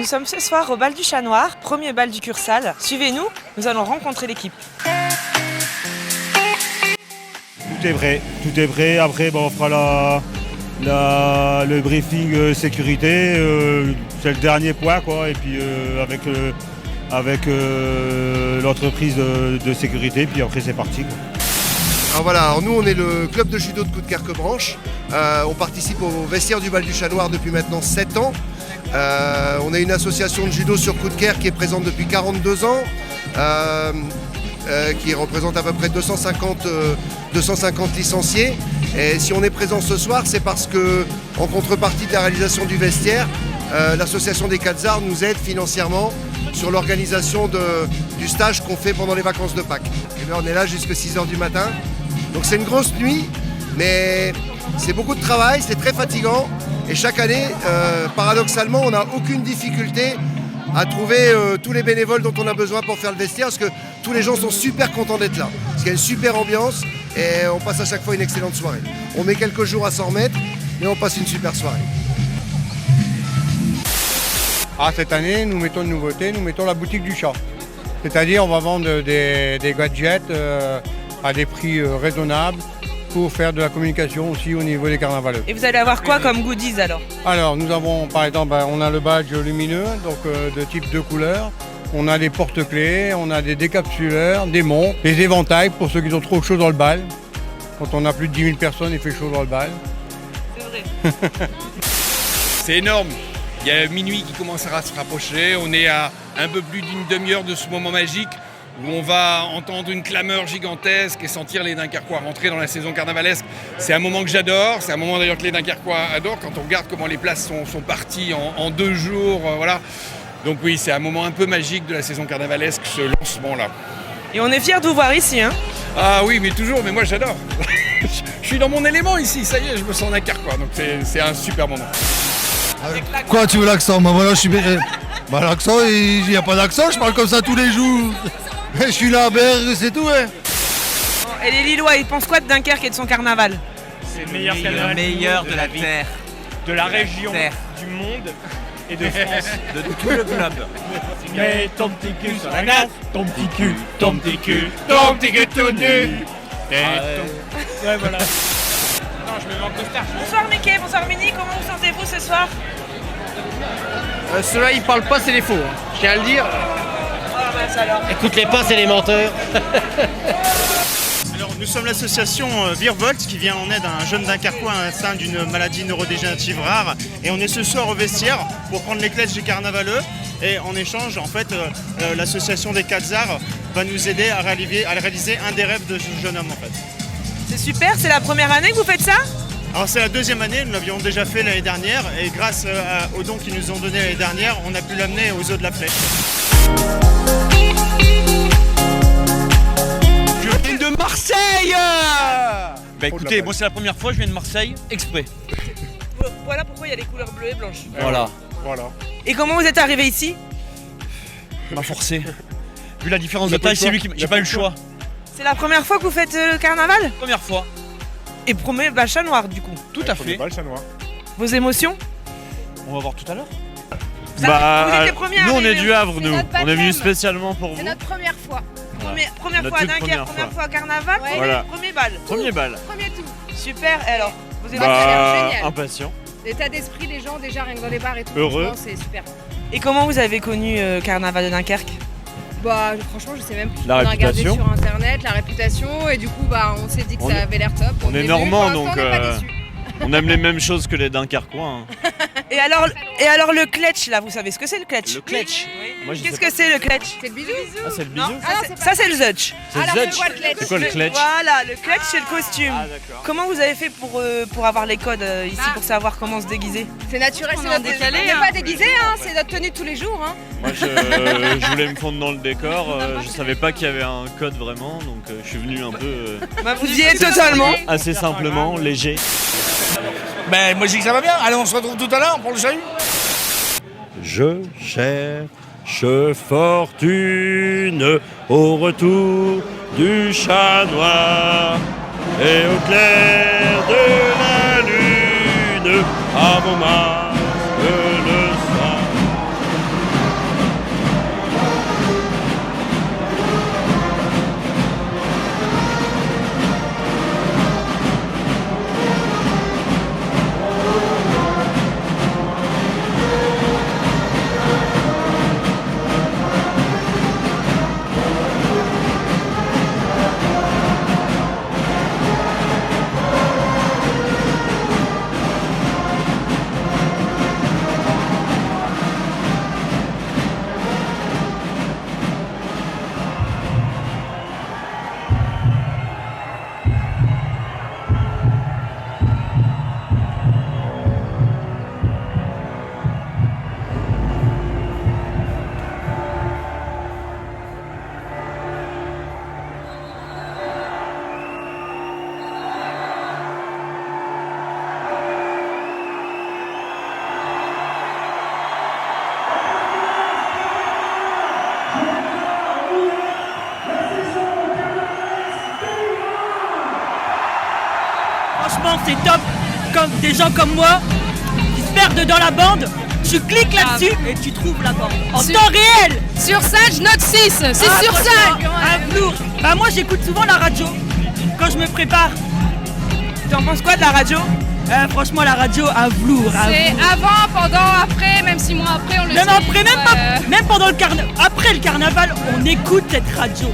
Nous sommes ce soir au bal du Chat Noir, premier bal du Cursal. Suivez-nous, nous allons rencontrer l'équipe. Tout est vrai, tout est vrai. Après, on fera le briefing sécurité, c'est le dernier point, quoi. Et puis avec l'entreprise de sécurité, puis après c'est parti, quoi. Alors voilà, alors nous on est le club de judo de Coudekerque-Branche. On participe au vestiaire du bal du Chat Noir depuis maintenant 7 ans. On a une association de judo sur Coudekerque qui est présente depuis 42 ans, qui représente à peu près 250 licenciés. Et si on est présent ce soir, c'est parce que, en contrepartie de la réalisation du vestiaire, l'association des Quatre-Arts nous aide financièrement sur l'organisation du stage qu'on fait pendant les vacances de Pâques. Et bien, on est là jusqu'à 6h du matin. Donc c'est une grosse nuit, mais c'est beaucoup de travail, c'est très fatigant. Et chaque année, paradoxalement, on n'a aucune difficulté à trouver tous les bénévoles dont on a besoin pour faire le vestiaire, parce que tous les gens sont super contents d'être là. Parce qu'il y a une super ambiance et on passe à chaque fois une excellente soirée. On met quelques jours à s'en remettre, mais on passe une super soirée. Cette année, nous mettons une nouveauté, nous mettons la boutique du chat. C'est-à-dire on va vendre des gadgets à des prix raisonnables pour faire de la communication aussi au niveau des carnavaleux. Et vous allez avoir quoi comme goodies alors? Alors nous avons par exemple, on a le badge lumineux, donc de type 2 couleurs. On a des porte-clés, on a des décapsuleurs, des montres, des éventails pour ceux qui ont trop chaud dans le bal. Quand on a plus de 10 000 personnes, il fait chaud dans le bal. C'est vrai. C'est énorme. Il y a minuit qui commencera à se rapprocher. On est à un peu plus d'une demi-heure de ce moment magique où on va entendre une clameur gigantesque et sentir les Dunkerquois rentrer dans la saison carnavalesque. C'est un moment que j'adore. C'est un moment d'ailleurs que les Dunkerquois adorent quand on regarde comment les places sont parties en 2 jours. Voilà. Donc oui, c'est un moment un peu magique de la saison carnavalesque, ce lancement-là. Et on est fiers de vous voir ici, hein? Ah oui, mais toujours, mais moi j'adore. Je suis dans mon élément ici, ça y est, je me sens Dunkerquois. Donc c'est un super moment. Quoi, tu veux l'accent? Bah voilà, je suis... l'accent, il n'y a pas d'accent, je parle comme ça tous les jours. Je suis là à Berre, c'est tout, hein. Et les Lillois, ils pensent quoi de Dunkerque et de son carnaval? C'est le meilleur carnaval de la terre, de la région, du monde et de France. de tout le globe. Mets ton petit cul sur la natte, ton petit cul, ton petit cul, ton petit cul tout nu. Ouais, voilà. Non, je me mets en costard. Bonsoir Mickey, bonsoir Mini, comment vous sentez-vous ce soir? Ceux-là, ils parlent pas, c'est les faux. Je tiens à le dire. Écoute-les pas, c'est les menteurs. Alors, nous sommes l'association Virvolt qui vient en aide à un jeune Dunkerquois atteint d'une maladie neurodégénérative rare. Et on est ce soir au vestiaire pour prendre les clés du carnavaleux. Et en échange, en fait, l'association des Quatre-Arts va nous aider à réaliser un des rêves de ce jeune homme, en fait. C'est super, c'est la première année que vous faites ça? Alors c'est la 2e année, nous l'avions déjà fait l'année dernière et grâce aux dons qu'ils nous ont donnés l'année dernière, on a pu l'amener aux eaux de la Flèche. Je viens de Marseille. Bah écoutez, moi c'est la première fois, je viens de Marseille, exprès. Voilà pourquoi il y a les couleurs bleues et blanches. Voilà. Et comment vous êtes arrivé ici? On m'a forcé. Vu la différence de taille, c'est lui qui j'ai pas eu le choix. C'est la première fois que vous faites le carnaval? Première fois. Et premier bal Chat Noir du coup. Tout à fait. Vos émotions? On va voir tout à l'heure. Vous êtes les premiers à nous on arriver. est du Havre, nous. On est venus baptême. spécialement pour vous. C'est notre première fois. Première Notre fois à toute Dunkerque, première première fois. fois à carnaval, Voilà. premier bal. Premier bal. Premier tout. Super, et alors vous êtes Ça a l'air génial. Impatient. L'état d'esprit des gens, déjà, rien que dans les bars et tout. Heureux. franchement, c'est super. Et comment vous avez connu Carnaval de Dunkerque? Bah, franchement, je sais même plus. La on a regardé réputation. sur internet, la réputation, et du coup, bah, on s'est dit que On ça est- avait l'air top. On est venu, normand pour donc l'instant, on n'est pas déçus. on aime les mêmes choses que les Dunkerquois. hein. Et alors le kletch là, vous savez ce que c'est le kletch? Le kletch. Moi, je Qu'est-ce sais que c'est le kletch? C'est le bisou. Ah, c'est le Non, bisou. ça c'est le zutch. C'est le Alors, zutch. c'est quoi le kletch? C'est quoi le kletch? Voilà, le kletch c'est le costume. Ah d'accord. Comment vous avez fait pour avoir les codes ici, pour savoir comment se déguiser? C'est naturel, c'est On est en notre décalé, On n'est hein. pas déguisé, hein, c'est notre tenue de tous les jours. Hein. Moi je voulais me fondre dans le décor. Je savais pas qu'il y avait un code vraiment, donc je suis venu un peu Bah, vous y êtes totalement. assez simplement, léger. Ben moi je dis que ça va bien, allez on se retrouve tout à l'heure pour le salut. Je cherche fortune au retour du Chat Noir et au clair de la lune, à vos masques le soir. franchement c'est top. Comme des gens comme moi qui se perdent dans la bande, tu cliques là-dessus et tu trouves la bande. En temps réel. Sur Sage, note 6. C'est sur Sage. Un velours. Bah moi j'écoute souvent la radio quand je me prépare. T'en penses quoi de la radio? Franchement la radio, un velours. C'est avant, pendant, après, même 6 mois après, on le Même sait. après, même pendant le carnaval. Après le carnaval, on écoute cette radio.